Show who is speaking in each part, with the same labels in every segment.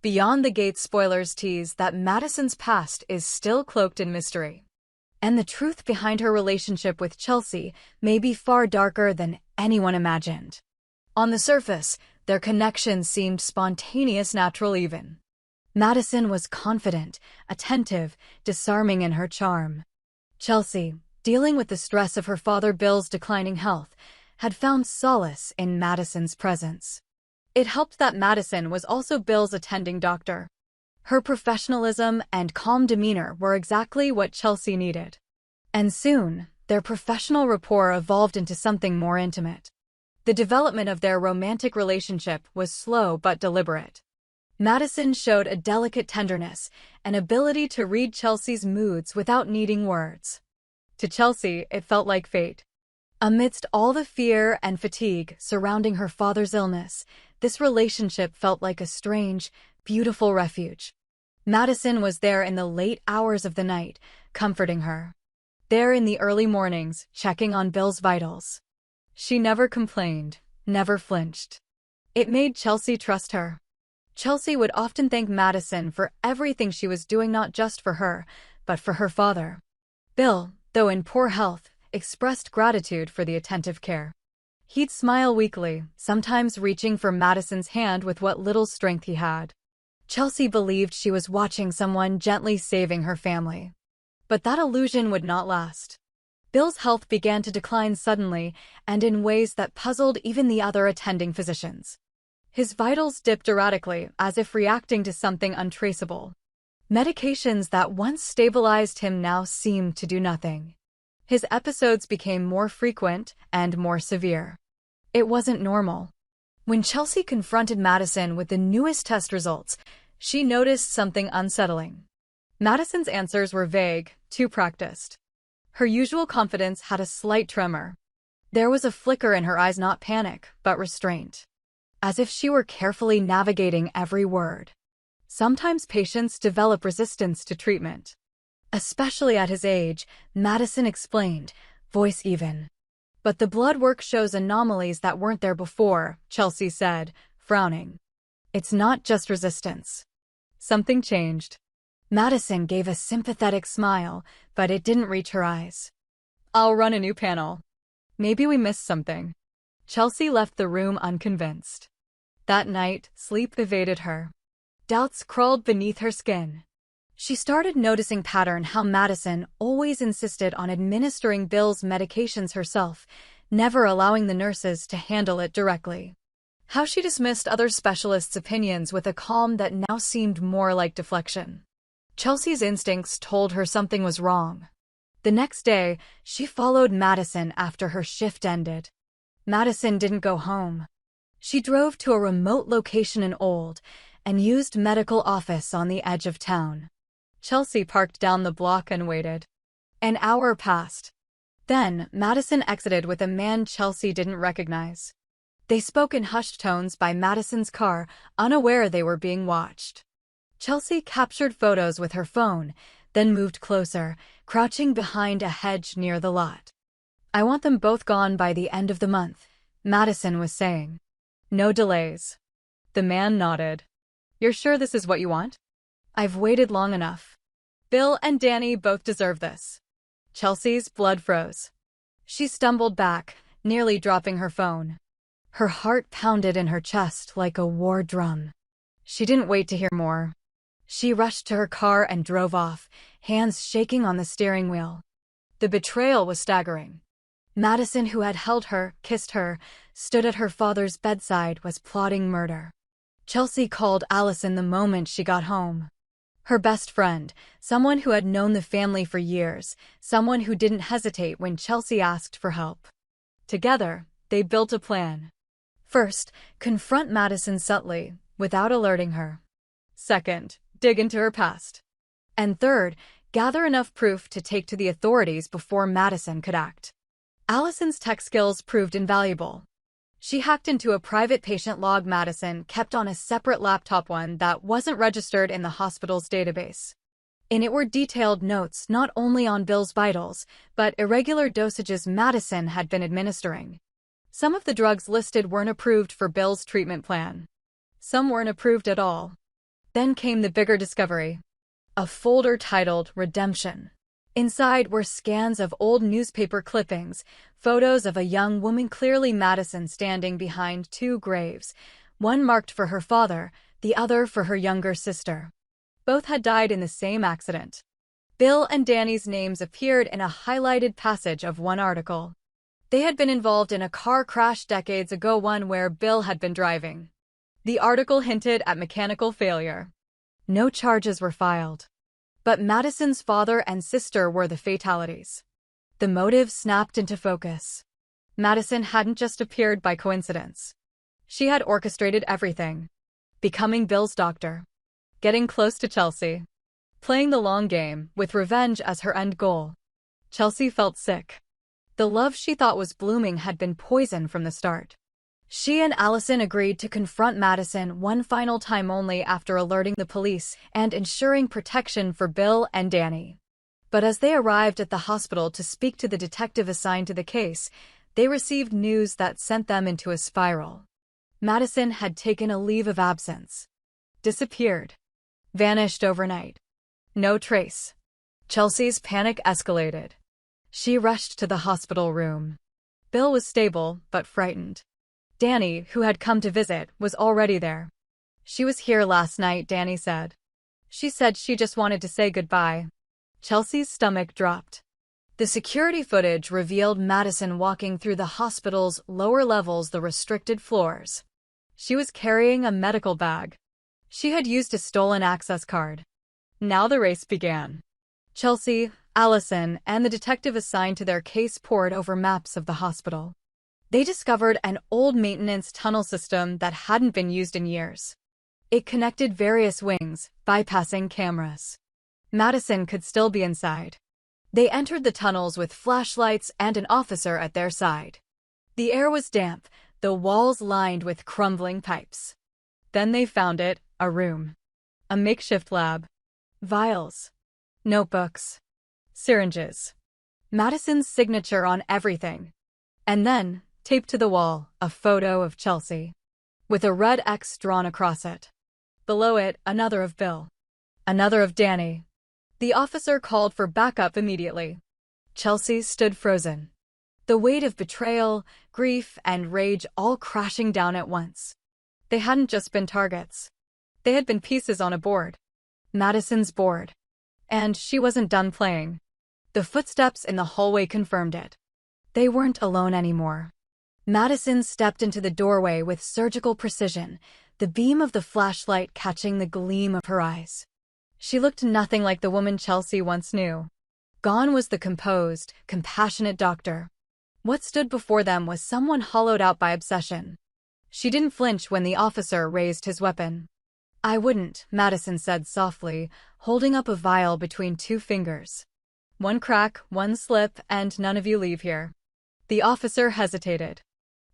Speaker 1: Beyond the Gate spoilers tease that Madison's past is still cloaked in mystery. And the truth behind her relationship with Chelsea may be far darker than anyone imagined. On the surface, their connection seemed spontaneous, natural even. Madison was confident, attentive, disarming in her charm. Chelsea, dealing with the stress of her father Bill's declining health, had found solace in Madison's presence. It helped that Madison was also Bill's attending doctor. Her professionalism and calm demeanor were exactly what Chelsea needed. And soon, their professional rapport evolved into something more intimate. The development of their romantic relationship was slow but deliberate. Madison showed a delicate tenderness, an ability to read Chelsea's moods without needing words. To Chelsea, it felt like fate. Amidst all the fear and fatigue surrounding her father's illness, this relationship felt like a strange, beautiful refuge. Madison was there in the late hours of the night, comforting her. There in the early mornings, checking on Bill's vitals. She never complained, never flinched. It made Chelsea trust her. Chelsea would often thank Madison for everything she was doing, not just for her, but for her father. Bill, though in poor health, expressed gratitude for the attentive care. He'd smile weakly, sometimes reaching for Madison's hand with what little strength he had. Chelsea believed she was watching someone gently saving her family. But that illusion would not last. Bill's health began to decline suddenly and in ways that puzzled even the other attending physicians. His vitals dipped erratically, as if reacting to something untraceable. Medications that once stabilized him now seemed to do nothing. His episodes became more frequent and more severe. It wasn't normal. When Chelsea confronted Madison with the newest test results, she noticed something unsettling. Madison's answers were vague, too practiced. Her usual confidence had a slight tremor. There was a flicker in her eyes, not panic, but restraint. As if she were carefully navigating every word. Sometimes patients develop resistance to treatment. Especially at his age, Madison explained, voice even. But the blood work shows anomalies that weren't there before, Chelsea said, frowning. It's not just resistance. Something changed. Madison gave a sympathetic smile, but it didn't reach her eyes. I'll run a new panel. Maybe we missed something. Chelsea left the room unconvinced. That night, sleep evaded her. Doubts crawled beneath her skin. She started noticing pattern how Madison always insisted on administering Bill's medications herself, never allowing the nurses to handle it directly. How she dismissed other specialists' opinions with a calm that now seemed more like deflection. Chelsea's instincts told her something was wrong. The next day, she followed Madison after her shift ended. Madison didn't go home. She drove to a remote location in Old and used medical office on the edge of town. Chelsea parked down the block and waited. An hour passed. Then, Madison exited with a man Chelsea didn't recognize. They spoke in hushed tones by Madison's car, unaware they were being watched. Chelsea captured photos with her phone, then moved closer, crouching behind a hedge near the lot. I want them both gone by the end of the month, Madison was saying. No delays. The man nodded. You're sure this is what you want? I've waited long enough. Bill and Dani both deserve this. Chelsea's blood froze. She stumbled back, nearly dropping her phone. Her heart pounded in her chest like a war drum. She didn't wait to hear more. She rushed to her car and drove off, hands shaking on the steering wheel. The betrayal was staggering. Madison, who had held her, kissed her, stood at her father's bedside, was plotting murder. Chelsea called Alison the moment she got home. Her best friend, someone who had known the family for years, someone who didn't hesitate when Chelsea asked for help. Together, they built a plan. First, confront Madison subtly, without alerting her. Second, dig into her past. And third, gather enough proof to take to the authorities before Madison could act. Alison's tech skills proved invaluable. She hacked into a private patient log Madison kept on a separate laptop, one that wasn't registered in the hospital's database. In it were detailed notes not only on Bill's vitals, but irregular dosages Madison had been administering. Some of the drugs listed weren't approved for Bill's treatment plan. Some weren't approved at all. Then came the bigger discovery. A folder titled Redemption. Inside were scans of old newspaper clippings, photos of a young woman, clearly Madison, standing behind two graves, one marked for her father, the other for her younger sister. Both had died in the same accident. Bill and Dani's names appeared in a highlighted passage of one article. They had been involved in a car crash decades ago, one where Bill had been driving. The article hinted at mechanical failure. No charges were filed. But Madison's father and sister were the fatalities. The motive snapped into focus. Madison hadn't just appeared by coincidence. She had orchestrated everything. Becoming Bill's doctor. Getting close to Chelsea. Playing the long game, with revenge as her end goal. Chelsea felt sick. The love she thought was blooming had been poisoned from the start. She and Alison agreed to confront Madison one final time, only after alerting the police and ensuring protection for Bill and Dani. But as they arrived at the hospital to speak to the detective assigned to the case, they received news that sent them into a spiral. Madison had taken a leave of absence. Disappeared. Vanished overnight. No trace. Chelsea's panic escalated. She rushed to the hospital room. Bill was stable, but frightened. Dani, who had come to visit, was already there. She was here last night, Dani said. She said she just wanted to say goodbye. Chelsea's stomach dropped. The security footage revealed Madison walking through the hospital's lower levels, the restricted floors. She was carrying a medical bag. She had used a stolen access card. Now the race began. Chelsea, Alison, and the detective assigned to their case pored over maps of the hospital. They discovered an old maintenance tunnel system that hadn't been used in years. It connected various wings, bypassing cameras. Madison could still be inside. They entered the tunnels with flashlights and an officer at their side. The air was damp, the walls lined with crumbling pipes. Then they found it, a room. A makeshift lab. Vials. Notebooks. Syringes. Madison's signature on everything. And then, taped to the wall, a photo of Chelsea. With a red X drawn across it. Below it, another of Bill. Another of Dani. The officer called for backup immediately. Chelsea stood frozen. The weight of betrayal, grief, and rage all crashing down at once. They hadn't just been targets. They had been pieces on a board. Madison's board. And she wasn't done playing. The footsteps in the hallway confirmed it. They weren't alone anymore. Madison stepped into the doorway with surgical precision, the beam of the flashlight catching the gleam of her eyes. She looked nothing like the woman Chelsea once knew. Gone was the composed, compassionate doctor. What stood before them was someone hollowed out by obsession. She didn't flinch when the officer raised his weapon. "I wouldn't," Madison said softly, holding up a vial between two fingers. "One crack, one slip, and none of you leave here." The officer hesitated.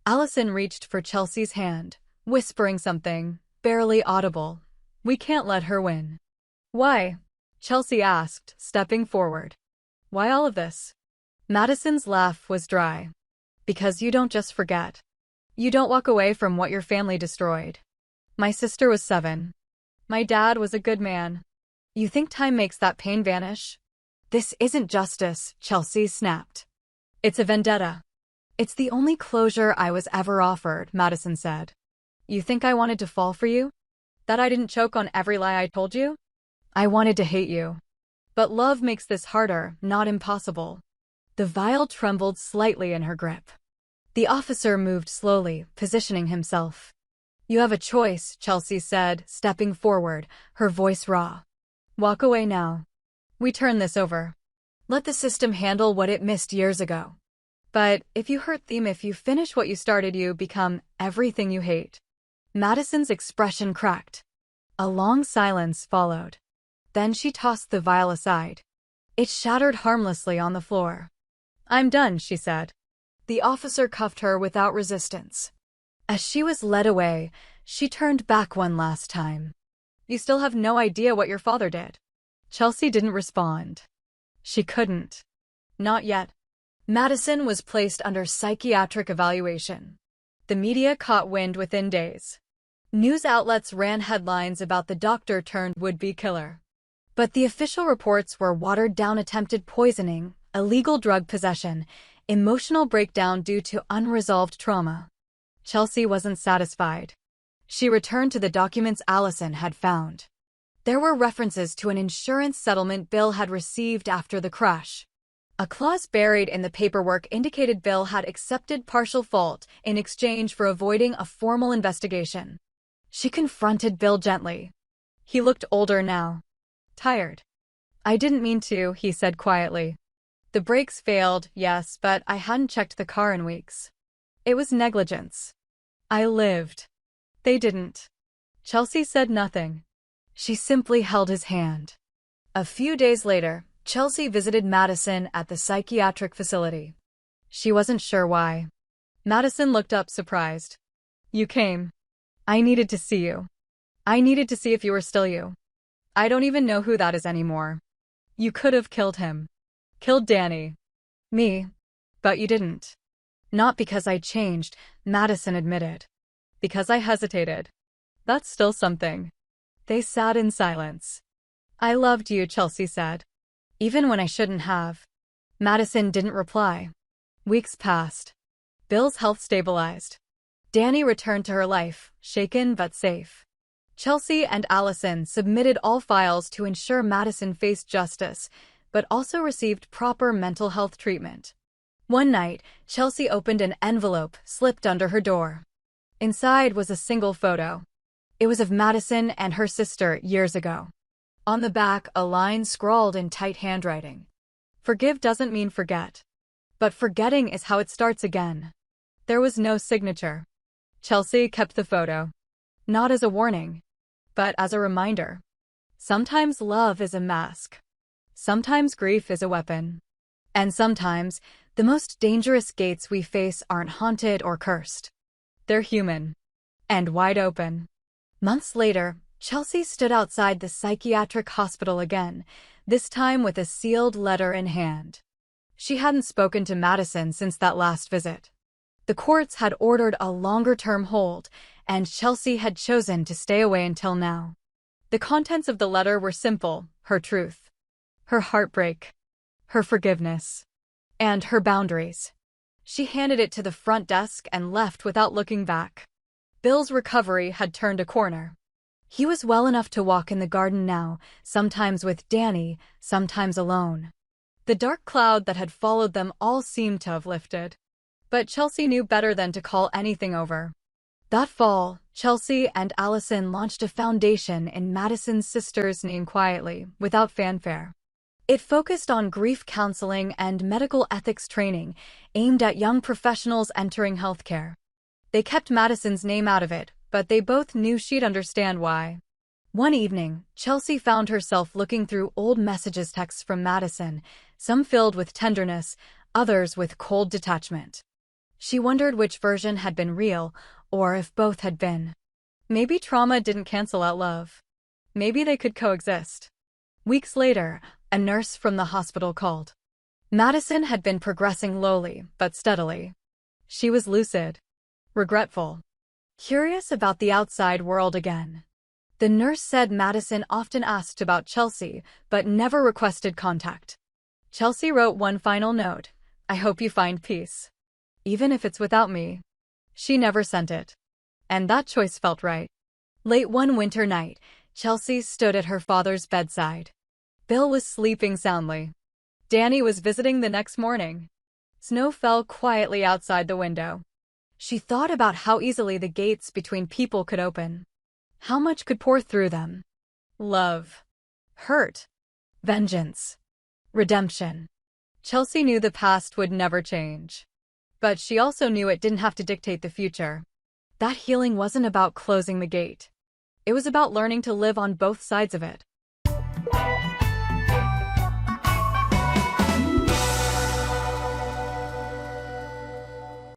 Speaker 1: Alison reached for Chelsea's hand, whispering something, barely audible. "We can't let her win." "Why?" Chelsea asked, stepping forward. "Why all of this?" Madison's laugh was dry. "Because you don't just forget. You don't walk away from what your family destroyed. My sister was 7. My dad was a good man. You think time makes that pain vanish?" "This isn't justice," Chelsea snapped. "It's a vendetta." "It's the only closure I was ever offered," Madison said. "You think I wanted to fall for you? That I didn't choke on every lie I told you? I wanted to hate you. But love makes this harder, not impossible." The vial trembled slightly in her grip. The officer moved slowly, positioning himself. "You have a choice," Chelsea said, stepping forward, her voice raw. "Walk away now. We turn this over. Let the system handle what it missed years ago. But if you hurt them, if you finish what you started, you become everything you hate." Madison's expression cracked. A long silence followed. Then she tossed the vial aside. It shattered harmlessly on the floor. "I'm done," she said. The officer cuffed her without resistance. As she was led away, she turned back one last time. "You still have no idea what your father did." Chelsea didn't respond. She couldn't. Not yet. Madison was placed under psychiatric evaluation. The media caught wind within days. News outlets ran headlines about the doctor-turned-would-be killer. But the official reports were watered-down attempted poisoning, illegal drug possession, emotional breakdown due to unresolved trauma. Chelsea wasn't satisfied. She returned to the documents Alison had found. There were references to an insurance settlement Bill had received after the crash. A clause buried in the paperwork indicated Bill had accepted partial fault in exchange for avoiding a formal investigation. She confronted Bill gently. He looked older now. Tired. "I didn't mean to," he said quietly. "The brakes failed, yes, but I hadn't checked the car in weeks. It was negligence. I lived. They didn't." Chelsea said nothing. She simply held his hand. A few days later, Chelsea visited Madison at the psychiatric facility. She wasn't sure why. Madison looked up surprised. "You came. I needed to see you. I needed to see if you were still you. I don't even know who that is anymore. You could have killed him. Killed Dani. Me. But you didn't." "Not because I changed," Madison admitted. "Because I hesitated. That's still something." They sat in silence. "I loved you," Chelsea said. "Even when I shouldn't have." Madison didn't reply. Weeks passed. Bill's health stabilized. Dani returned to her life, shaken but safe. Chelsea and Alison submitted all files to ensure Madison faced justice, but also received proper mental health treatment. One night, Chelsea opened an envelope slipped under her door. Inside was a single photo. It was of Madison and her sister years ago. On the back, a line scrawled in tight handwriting. "Forgive doesn't mean forget. But forgetting is how it starts again." There was no signature. Chelsea kept the photo. Not as a warning, but as a reminder. Sometimes love is a mask. Sometimes grief is a weapon. And sometimes, the most dangerous gates we face aren't haunted or cursed. They're human. And wide open. Months later, Chelsea stood outside the psychiatric hospital again, this time with a sealed letter in hand. She hadn't spoken to Madison since that last visit. The courts had ordered a longer-term hold, and Chelsea had chosen to stay away until now. The contents of the letter were simple: her truth, her heartbreak, her forgiveness, and her boundaries. She handed it to the front desk and left without looking back. Bill's recovery had turned a corner. He was well enough to walk in the garden now, sometimes with Dani, sometimes alone. The dark cloud that had followed them all seemed to have lifted. But Chelsea knew better than to call anything over. That fall, Chelsea and Alison launched a foundation in Madison's sister's name quietly, without fanfare. It focused on grief counseling and medical ethics training, aimed at young professionals entering healthcare. They kept Madison's name out of it, but they both knew she'd understand why. One evening, Chelsea found herself looking through old texts from Madison, some filled with tenderness, others with cold detachment. She wondered which version had been real, or if both had been. Maybe trauma didn't cancel out love. Maybe they could coexist. Weeks later, a nurse from the hospital called. Madison had been progressing slowly, but steadily. She was lucid, regretful, curious about the outside world again. The nurse said Madison often asked about Chelsea, but never requested contact. Chelsea wrote one final note: "I hope you find peace. Even if it's without me." She never sent it. And that choice felt right. Late one winter night, Chelsea stood at her father's bedside. Bill was sleeping soundly. Dani was visiting the next morning. Snow fell quietly outside the window. She thought about how easily the gates between people could open. How much could pour through them? Love. Hurt. Vengeance. Redemption. Chelsea knew the past would never change. But she also knew it didn't have to dictate the future. That healing wasn't about closing the gate. It was about learning to live on both sides of it.